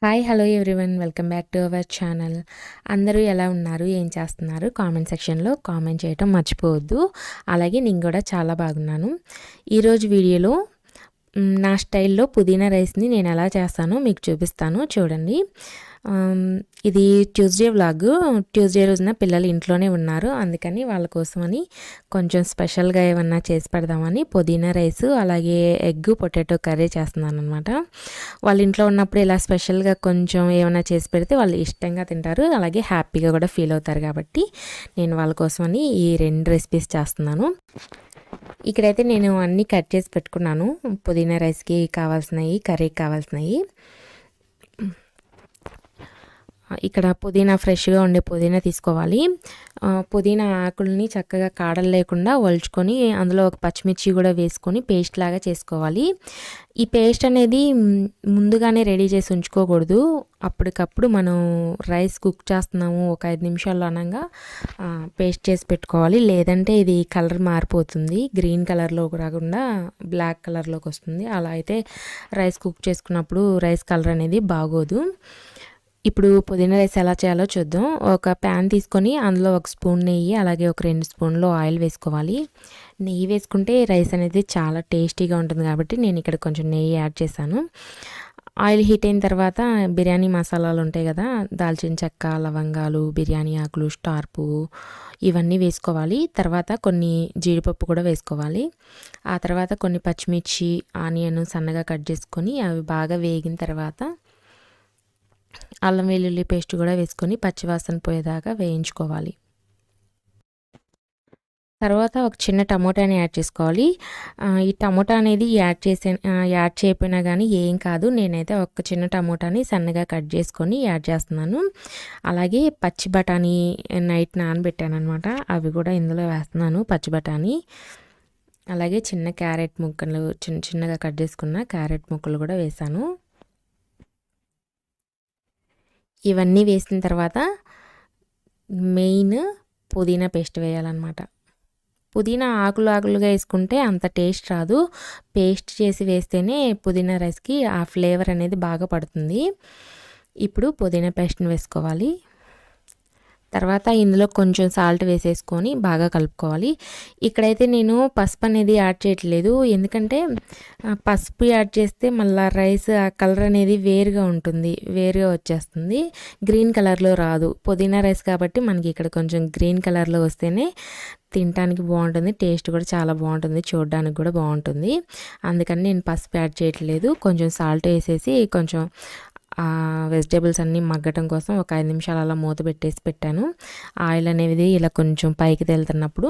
Hi hello everyone, welcome back to our channel. అందరూ ఎలా ఉన్నారు, ఏం చేస్తున్నారు? కామెంట్ సెక్షన్లో కామెంట్ చేయటం మర్చిపోవద్దు. అలాగే నేను కూడా చాలా బాగున్నాను. ఈరోజు వీడియోలో నా స్టైల్లో పుదీనా రైస్ని నేను ఎలా చేస్తానో మీకు చూపిస్తాను, చూడండి. ఇది ట్యూస్డే వ్లాగ్. ట్యూస్డే రోజున పిల్లలు ఇంట్లోనే ఉన్నారు, అందుకని వాళ్ళ కోసమని కొంచెం స్పెషల్గా ఏమన్నా చేసి పెడదామని పుదీనా రైస్ అలాగే ఎగ్ పొటాటో కర్రీ చేస్తున్నాను అనమాట. వాళ్ళ ఇంట్లో ఉన్నప్పుడు ఇలా స్పెషల్గా కొంచెం ఏమైనా చేసి పెడితే వాళ్ళు ఇష్టంగా తింటారు, అలాగే హ్యాపీగా కూడా ఫీల్ అవుతారు. కాబట్టి నేను వాళ్ళ కోసమని ఈ 2 రెసిపీస్ చేస్తున్నాను. ఇక్కడైతే నేను అన్నీ కట్ చేసి పెట్టుకున్నాను. పుదీనా రైస్కి కావాల్సినవి, కర్రీకి కావాల్సినవి. ఇక్కడ పుదీనా ఫ్రెష్గా ఉండే పుదీనా తీసుకోవాలి. పుదీనా ఆకుల్ని చక్కగా కాడలు లేకుండా ఒలుచుకొని అందులో ఒక పచ్చిమిర్చి కూడా వేసుకొని పేస్ట్ లాగా చేసుకోవాలి. ఈ పేస్ట్ అనేది ముందుగానే రెడీ చేసి ఉంచుకోకూడదు. అప్పటికప్పుడు మనం రైస్ కుక్ చేస్తున్నాము ఒక 5 నిమిషాల్లో అనగా పేస్ట్ చేసి పెట్టుకోవాలి. లేదంటే ఇది కలర్ మారిపోతుంది, గ్రీన్ కలర్లోకి రాకుండా బ్లాక్ కలర్లోకి వస్తుంది. అలా అయితే రైస్ కుక్ చేసుకున్నప్పుడు రైస్ కలర్ అనేది బాగోదు. ఇప్పుడు పుదీనా రైస్ ఎలా చేయాలో చూద్దాం. ఒక ప్యాన్ తీసుకొని అందులో 1 స్పూన్ నెయ్యి అలాగే ఒక 2 స్పూన్లు ఆయిల్ వేసుకోవాలి. నెయ్యి వేసుకుంటే రైస్ అనేది చాలా టేస్టీగా ఉంటుంది కాబట్టి నేను ఇక్కడ కొంచెం నెయ్యి యాడ్ చేశాను. ఆయిల్ హీట్ అయిన తర్వాత బిర్యానీ మసాలాలు ఉంటాయి కదా, దాల్చిన చెక్క, లవంగాలు, బిర్యానీ ఆకులు, స్టార్ పువ్వు ఇవన్నీ వేసుకోవాలి. తర్వాత కొన్ని జీడిపప్పు కూడా వేసుకోవాలి. ఆ తర్వాత కొన్ని పచ్చిమిర్చి, ఆనియన్ సన్నగా కట్ చేసుకొని అవి బాగా వేగిన తర్వాత అల్లం వెల్లుల్లి పేస్ట్ కూడా వేసుకొని పచ్చివాసన పోయేదాకా వేయించుకోవాలి. తర్వాత ఒక చిన్న టమోటాని యాడ్ చేసుకోవాలి. ఈ టమోటా అనేది యాడ్ చేయకపోయినా కానీ ఏం కాదు. నేనైతే ఒక చిన్న టమోటాని సన్నగా కట్ చేసుకొని యాడ్ చేస్తున్నాను. అలాగే పచ్చి బఠానీ నైట్ నానబెట్టాను అనమాట, అవి కూడా ఇందులో వేస్తున్నాను. పచ్చి బఠానీ అలాగే చిన్న క్యారెట్ ముక్కలు చిన్నగా కట్ చేసుకున్న క్యారెట్ ముక్కలు కూడా వేసాను. ఇవన్నీ వేసిన తర్వాత మెయిన్ పుదీనా పేస్ట్ వేయాలన్నమాట. పుదీనా ఆకులుగా వేసుకుంటే అంత టేస్ట్ రాదు. పేస్ట్ చేసి వేస్తేనే పుదీనా రైస్కి ఆ ఫ్లేవర్ అనేది బాగా పడుతుంది. ఇప్పుడు పుదీనా పేస్ట్ని వేసుకోవాలి. తర్వాత ఇందులో కొంచెం సాల్ట్ వేసేసుకొని బాగా కలుపుకోవాలి. ఇక్కడైతే నేను పసుపు అనేది యాడ్ చేయట్లేదు, ఎందుకంటే పసుపు యాడ్ చేస్తే మళ్ళీ రైస్ ఆ కలర్ అనేది వేరుగా ఉంటుంది, వేరుగా వచ్చేస్తుంది, గ్రీన్ కలర్లో రాదు. పుదీనా రైస్ కాబట్టి మనకి ఇక్కడ కొంచెం గ్రీన్ కలర్లో వస్తేనే తినడానికి బాగుంటుంది, టేస్ట్ కూడా చాలా బాగుంటుంది, చూడడానికి కూడా బాగుంటుంది. అందుకని నేను పసుపు యాడ్ చేయట్లేదు. కొంచెం సాల్ట్ వేసేసి కొంచెం వెజిటేబుల్స్ అన్నీ మగ్గటం కోసం ఒక 5 నిమిషాలు అలా మూత పెట్టాను. ఆయిల్ అనేది ఇలా కొంచెం పైకి తేలుతున్నప్పుడు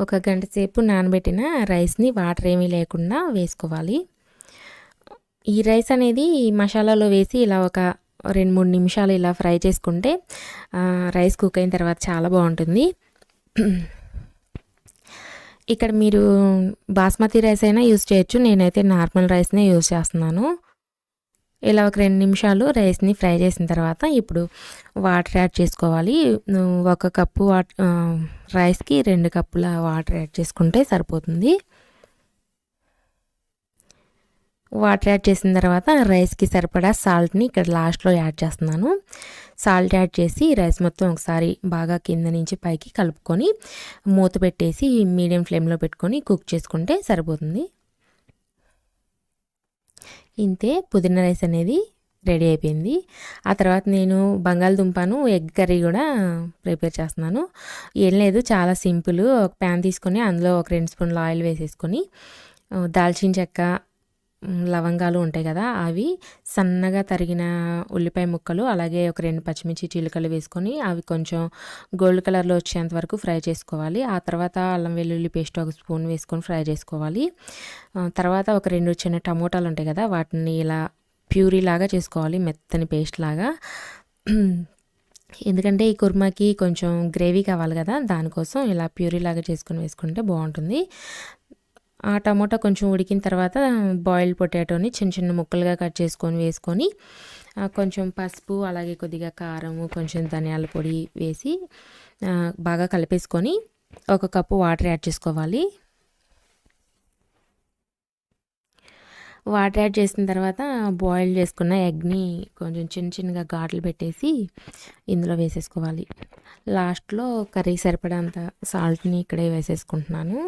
1 గంట సేపు నానబెట్టిన రైస్ని వాటర్ ఏమీ లేకుండా వేసుకోవాలి. ఈ రైస్ అనేది మసాలాలో వేసి ఇలా ఒక 2-3 నిమిషాలు ఇలా ఫ్రై చేసుకుంటే రైస్ కుక్ అయిన తర్వాత చాలా బాగుంటుంది. ఇక్కడ మీరు బాస్మతి రైస్ అయినా యూజ్ చేయొచ్చు, నేనైతే నార్మల్ రైస్నే యూజ్ చేస్తున్నాను. ఇలా ఒక 2 నిమిషాలు రైస్ని ఫ్రై చేసిన తర్వాత ఇప్పుడు వాటర్ యాడ్ చేసుకోవాలి. 1 కప్పు రైస్కి 2 కప్పుల వాటర్ యాడ్ చేసుకుంటే సరిపోతుంది. వాటర్ యాడ్ చేసిన తర్వాత రైస్కి సరిపడా సాల్ట్ని ఇక్కడ లాస్ట్లో యాడ్ చేస్తున్నాను. సాల్ట్ యాడ్ చేసి రైస్ మొత్తం ఒకసారి బాగా కింద నుంచి పైకి కలుపుకొని మూత పెట్టేసి మీడియం ఫ్లేమ్లో పెట్టుకొని కుక్ చేసుకుంటే సరిపోతుంది. ఇంతే, పుదీనా రైస్ అనేది రెడీ అయిపోయింది. ఆ తర్వాత నేను బంగాళదుంపను ఎగ్ కర్రీ కూడా ప్రిపేర్ చేస్తున్నాను. ఏం లేదు, చాలా సింపుల్. ఒక ప్యాన్ తీసుకొని అందులో ఒక 2 స్పూన్ల ఆయిల్ వేసేసుకొని దాల్చిన చెక్క, లవంగాలు ఉంటాయి కదా, అవి సన్నగా తరిగిన ఉల్లిపాయ ముక్కలు అలాగే ఒక 2 పచ్చిమిర్చి చీలికలు వేసుకొని అవి కొంచెం గోల్డ్ కలర్లో వచ్చేంత వరకు ఫ్రై చేసుకోవాలి. ఆ తర్వాత అల్లం వెల్లుల్లి పేస్ట్ 1 స్పూన్ వేసుకొని ఫ్రై చేసుకోవాలి. తర్వాత ఒక 2 చిన్న టమోటాలు ఉంటాయి కదా, వాటిని ఇలా ప్యూరీ లాగా చేసుకోవాలి, మెత్తని పేస్ట్ లాగా. ఎందుకంటే ఈ కుర్మాకి కొంచెం గ్రేవీ కావాలి కదా, దానికోసం ఇలా ప్యూరీ లాగా చేసుకొని వేసుకుంటే బాగుంటుంది. ఆ టమోటా కొంచెం ఉడికిన తర్వాత బాయిల్డ్ పొటాటోని చిన్న చిన్న ముక్కలుగా కట్ చేసుకొని వేసుకొని కొంచెం పసుపు అలాగే కొద్దిగా కారము, కొంచెం ధనియాల పొడి వేసి బాగా కలిపేసుకొని 1 కప్పు వాటర్ యాడ్ చేసుకోవాలి. వాటర్ యాడ్ చేసిన తర్వాత బాయిల్ చేసుకున్న ఎగ్ని కొంచెం చిన్న చిన్నగా ఘాట్లు పెట్టేసి ఇందులో వేసేసుకోవాలి. లాస్ట్లో కర్రీ సరిపడంత సాల్ట్ని ఇక్కడే వేసేసుకుంటున్నాను.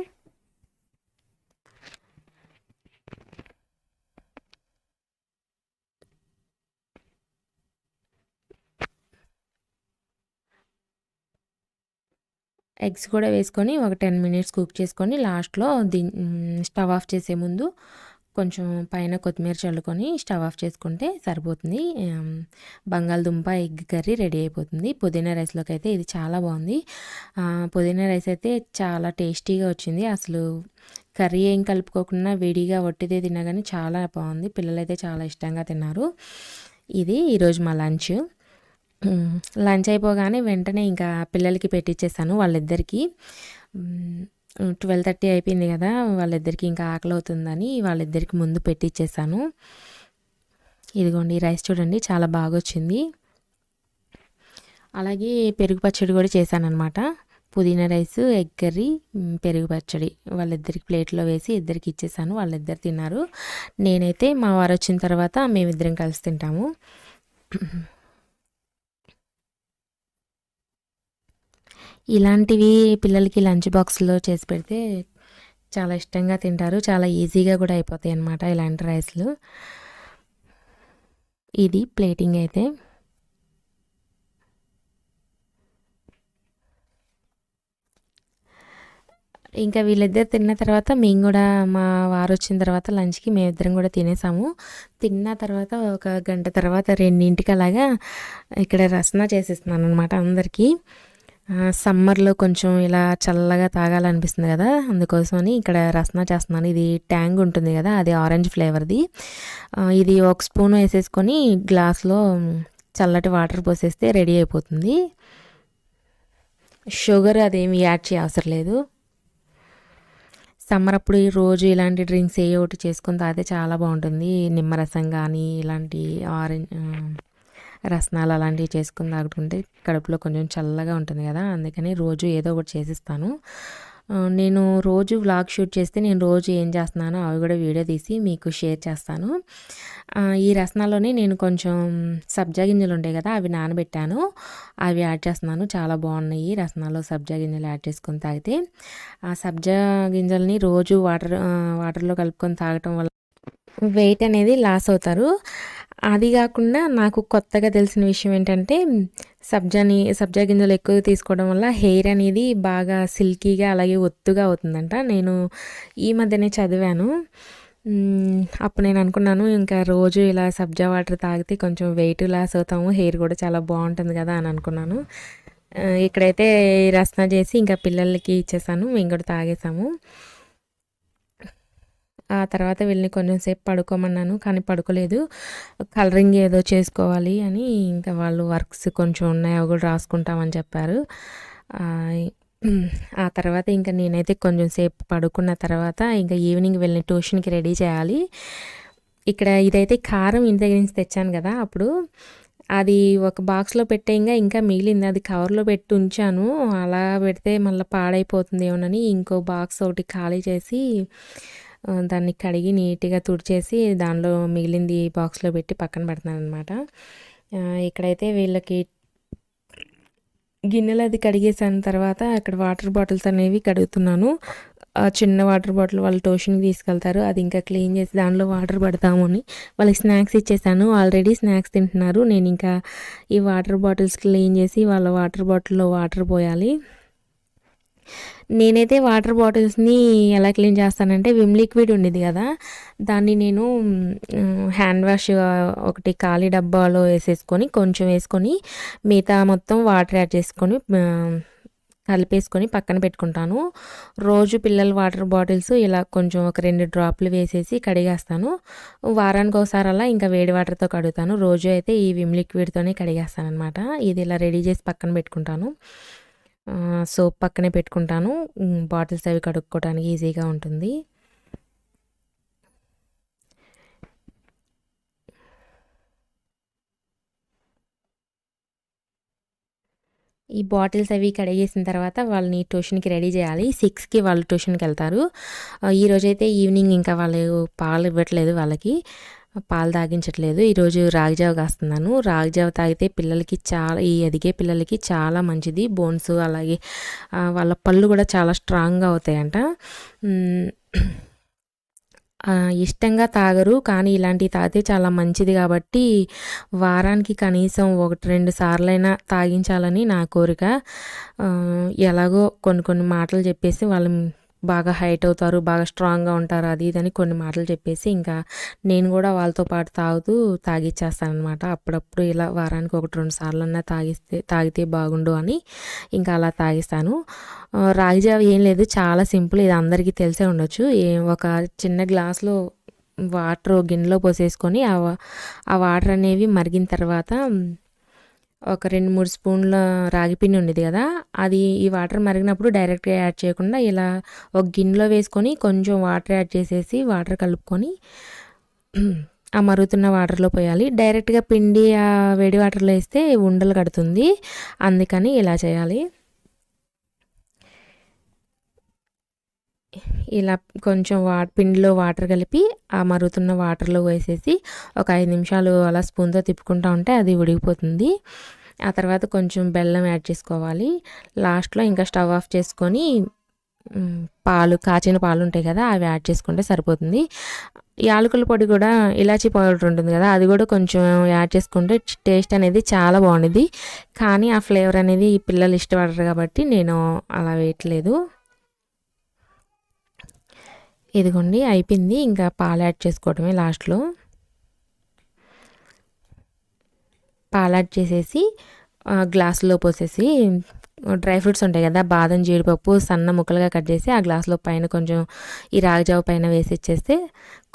ఎగ్స్ కూడా వేసుకొని ఒక 10 మినిట్స్ కుక్ చేసుకొని లాస్ట్లో స్టవ్ ఆఫ్ చేసే ముందు కొంచెం పైన కొత్తిమీర చల్లుకొని స్టవ్ ఆఫ్ చేసుకుంటే సరిపోతుంది. బంగాళదుంప ఎగ్ కర్రీ రెడీ అయిపోతుంది. పుదీనా రైస్లోకి అయితే ఇది చాలా బాగుంది. పుదీనా రైస్ అయితే చాలా టేస్టీగా వచ్చింది. అసలు కర్రీ ఏం కలుపుకోకుండా విడిగా వట్టిదే తిన్నా కానీ చాలా బాగుంది. పిల్లలైతే చాలా ఇష్టంగా తిన్నారు. ఇది ఈరోజు మా లంచ్. లంచ్ అయిపోగానే వెంటనే ఇంకా పిల్లలకి పెట్టించేసాను వాళ్ళిద్దరికీ. 12:30 అయిపోయింది కదా, వాళ్ళిద్దరికీ ఇంకా ఆకలి అవుతుందని వాళ్ళిద్దరికి ముందు పెట్టించేసాను. ఇదిగోండి రైస్ చూడండి చాలా బాగా వచ్చింది. అలాగే పెరుగు పచ్చడి కూడా చేశానన్నమాట. పుదీనా రైస్, ఎగ్ కర్రీ, పెరుగు పచ్చడి వాళ్ళిద్దరికి ప్లేట్లో వేసి ఇద్దరికి ఇచ్చేసాను. వాళ్ళిద్దరు తిన్నారు. నేనైతే మా వారు వచ్చిన తర్వాత మేమిద్దరం కలిసి తింటాము. ఇలాంటివి పిల్లలకి లంచ్ బాక్స్లో చేసి పెడితే చాలా ఇష్టంగా తింటారు. చాలా ఈజీగా కూడా అయిపోతాయి అన్నమాట ఇలాంటి రైస్లు. ఇది ప్లేటింగ్ అయితే. ఇంకా వీళ్ళిద్దరు తిన్న తర్వాత మేము కూడా మా వారు వచ్చిన తర్వాత లంచ్కి మేమిద్దరం కూడా తినేసాము. తిన్న తర్వాత ఒక గంట తర్వాత 2ంటికి అలాగా ఇక్కడ రస్నా చేసేస్తున్నాను అనమాట అందరికీ. సమ్మర్లో కొంచెం ఇలా చల్లగా తాగాలనిపిస్తుంది కదా, అందుకోసమని ఇక్కడ రస్నా చేస్తున్నాను. ఇది ట్యాంగ్ ఉంటుంది కదా, అది ఆరెంజ్ ఫ్లేవర్ది. ఇది ఒక స్పూన్ వేసేసుకొని గ్లాస్లో చల్లటి వాటర్ పోసేస్తే రెడీ అయిపోతుంది. షుగర్ అదేమి యాడ్ చేయవసరం లేదు. సమ్మర్ అప్పుడు ఈ రోజు ఇలాంటి డ్రింక్స్ ఏ ఒకటి చేసుకొని తాగితే చాలా బాగుంటుంది. నిమ్మరసం కానీ ఇలాంటి ఆరెంజ్ రసనాలు అలాంటివి చేసుకుని తాగుతుంటే కడుపులో కొంచెం చల్లగా ఉంటుంది కదా, అందుకని రోజు ఏదో ఒకటి చేసిస్తాను. నేను రోజు వ్లాగ్ షూట్ చేస్తే నేను రోజు ఏం చేస్తున్నానో అవి కూడా వీడియో తీసి మీకు షేర్ చేస్తాను. ఈ రసనాలోనే నేను కొంచెం సబ్జా గింజలు ఉంటాయి కదా, అవి నానబెట్టాను, అవి యాడ్ చేస్తున్నాను. చాలా బాగున్నాయి రసనాలో సబ్జా గింజలు యాడ్ చేసుకొని తాగితే. ఆ సబ్జా గింజల్ని రోజు వాటర్లో కలుపుకొని తాగటం వల్ల వెయిట్ అనేది లాస్ అవుతారు. అది కాకుండా నాకు కొత్తగా తెలిసిన విషయం ఏంటంటే సబ్జా గింజలు ఎక్కువ తీసుకోవడం వల్ల హెయిర్ అనేది బాగా సిల్కీగా అలాగే ఒత్తుగా అవుతుందంట. నేను ఈ మధ్యనే చదివాను. అప్పుడు నేను అనుకున్నాను ఇంకా రోజు ఇలా సబ్జా వాటర్ తాగితే కొంచెం వెయిట్ లాస్ అవుతాము, హెయిర్ కూడా చాలా బాగుంటుంది కదా అని అనుకున్నాను. ఇక్కడైతే రసన చేసి ఇంకా పిల్లలకి ఇచ్చేసాను, మేము కూడా తాగేసాము. ఆ తర్వాత వీళ్ళని కొంచెం సేపు పడుకోమన్నాను, కానీ పడుకోలేదు. కలరింగ్ ఏదో చేసుకోవాలి అని ఇంకా వాళ్ళు వర్క్స్ కొంచెం ఉన్నాయి, అవి కూడా రాసుకుంటామని చెప్పారు. ఆ తర్వాత ఇంకా నేనైతే కొంచెం సేపు పడుకున్న తర్వాత ఇంకా ఈవినింగ్ వెళ్ళి ట్యూషన్కి రెడీ చేయాలి. ఇక్కడ ఇదైతే కారం ఇంటి దగ్గర నుంచి తెచ్చాను కదా, అప్పుడు అది ఒక బాక్స్లో పెట్టేయంగా ఇంకా మిగిలింది, అది కవర్లో పెట్టి ఉంచాను. అలా పెడితే మళ్ళీ పాడైపోతుంది ఏమోనని ఇంకో బాక్స్ ఒకటి ఖాళీ చేసి దాన్ని కడిగి నీట్గా తుడిచేసి దానిలో మిగిలింది బాక్స్లో పెట్టి పక్కన పెడుతున్నాను అనమాట. ఇక్కడైతే వీళ్ళకి గిన్నెలు అది కడిగేసిన తర్వాత అక్కడ వాటర్ బాటిల్స్ అనేవి కడుగుతున్నాను. చిన్న వాటర్ బాటిల్ వాళ్ళు ట్యూషన్కి తీసుకెళ్తారు, అది ఇంకా క్లీన్ చేసి దానిలో వాటర్ పడతాము అని వాళ్ళకి స్నాక్స్ ఇచ్చేసాను. ఆల్రెడీ స్నాక్స్ తింటున్నారు. నేను ఇంకా ఈ వాటర్ బాటిల్స్ క్లీన్ చేసి వాళ్ళ వాటర్ బాటిల్లో వాటర్ పోయాలి. నేనైతే వాటర్ బాటిల్స్ని ఎలా క్లీన్ చేస్తానంటే విమ్ లిక్విడ్ ఉండేది కదా, దాన్ని నేను హ్యాండ్ వాష్ ఒకటి ఖాళీ డబ్బాలో వేసేసుకొని కొంచెం వేసుకొని మిగతా మొత్తం వాటర్ యాడ్ చేసుకొని కలిపేసుకొని పక్కన పెట్టుకుంటాను. రోజు పిల్లల వాటర్ బాటిల్స్ ఇలా కొంచెం ఒక 2 డ్రాప్లు వేసేసి కడిగేస్తాను. వారానికి ఒకసారి అలా ఇంకా వేడి వాటర్తో కడుగుతాను. రోజు అయితే ఈ విమ్ లిక్విడ్తోనే కడిగేస్తాను అనమాట. ఇది ఇలా రెడీ చేసి పక్కన పెట్టుకుంటాను. సోప్ పక్కనే పెట్టుకుంటాను, బాటిల్స్ అవి కడుక్కోవడానికి ఈజీగా ఉంటుంది. ఈ బాటిల్స్ అవి కడిగేసిన తర్వాత వాళ్ళని ట్యూషన్కి రెడీ చేయాలి. 6కి వాళ్ళు ట్యూషన్కి వెళ్తారు. ఈరోజైతే ఈవినింగ్ ఇంకా వాళ్ళు పాలు ఇవ్వట్లేదు, వాళ్ళకి పాలు తాగించట్లేదు. ఈరోజు రాగిజావ కాస్తున్నాను. రాగిజావ తాగితే పిల్లలకి చాలా, ఈ ఎదిగే పిల్లలకి చాలా మంచిది. బోన్స్ అలాగే వాళ్ళ పళ్ళు కూడా చాలా స్ట్రాంగ్గా అవుతాయంట. ఇష్టంగా తాగరు, కానీ ఇలాంటివి తాగితే చాలా మంచిది కాబట్టి వారానికి కనీసం 1-2 సార్లైనా తాగించాలని నా కోరిక. ఎలాగో కొన్ని మాటలు చెప్పేసి వాళ్ళు బాగా హైట్ అవుతారు, బాగా స్ట్రాంగ్గా ఉంటారు, అది ఇదని కొన్ని మాటలు చెప్పేసి ఇంకా నేను కూడా వాళ్ళతో పాటు తాగిచ్చేస్తానమాట. అప్పుడప్పుడు ఇలా వారానికి 1-2 సార్లన్నా తాగితే బాగుండు అని ఇంకా అలా తాగిస్తాను. రాగి జావ ఏం లేదు, చాలా సింపుల్. ఇది అందరికీ తెలిసే ఉండొచ్చు. ఒక చిన్న గ్లాస్లో వాటర్ గిన్నెలో పోసేసుకొని ఆ వాటర్ అనేవి మరిగిన తర్వాత ఒక 2-3 స్పూన్ల రాగిపిండి ఉండేది కదా, అది ఈ వాటర్ మరిగినప్పుడు డైరెక్ట్గా యాడ్ చేయకుండా ఇలా ఒక గిన్నెలో వేసుకొని కొంచెం వాటర్ యాడ్ చేసేసి వాటర్ కలుపుకొని ఆ మరుగుతున్న వాటర్లో పోయాలి. డైరెక్ట్గా పిండి ఆ వేడి వాటర్లో వేస్తే ఉండలు కడుతుంది, అందుకని ఇలా చేయాలి. ఇలా కొంచెం పిండిలో వాటర్ కలిపి ఆ మరుగుతున్న వాటర్లో వేసేసి ఒక 5 నిమిషాలు అలా స్పూన్తో తిప్పుకుంటూ ఉంటే అది ఉడికిపోతుంది. ఆ తర్వాత కొంచెం బెల్లం యాడ్ చేసుకోవాలి. లాస్ట్లో ఇంకా స్టవ్ ఆఫ్ చేసుకొని కాచిన పాలు ఉంటాయి కదా, అవి యాడ్ చేసుకుంటే సరిపోతుంది. యాలకుల పొడి కూడా, ఇలాచీ పౌడర్ ఉంటుంది కదా, అది కూడా కొంచెం యాడ్ చేసుకుంటే టేస్ట్ అనేది చాలా బాగుంటుంది. కానీ ఆ ఫ్లేవర్ అనేది ఈ పిల్లలు ఇష్టపడరు కాబట్టి నేను అలా వేయట్లేదు. ఇదిగోండి అయిపోయింది, ఇంకా పాలు యాడ్ చేసుకోవడమే. లాస్ట్లో పాలు యాడ్ చేసేసి గ్లాసులో పోసేసి డ్రై ఫ్రూట్స్ ఉంటాయి కదా, బాదం జీడిపప్పు సన్న ముక్కలుగా కట్ చేసి ఆ గ్లాసులో పైన కొంచెం ఈ రాగిజావ పైన వేసి ఇచ్చేస్తే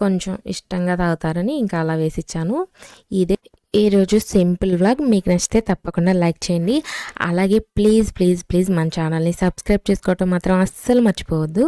కొంచెం ఇష్టంగా తాగుతారని ఇంకా అలా వేసిచ్చాను. ఇదే ఈరోజు సింపుల్ వ్లాగ్. మీకు నచ్చితే తప్పకుండా లైక్ చేయండి. అలాగే ప్లీజ్ ప్లీజ్ ప్లీజ్ మన ఛానల్ని సబ్స్క్రైబ్ చేసుకోవటం మాత్రం అస్సలు మర్చిపోవద్దు.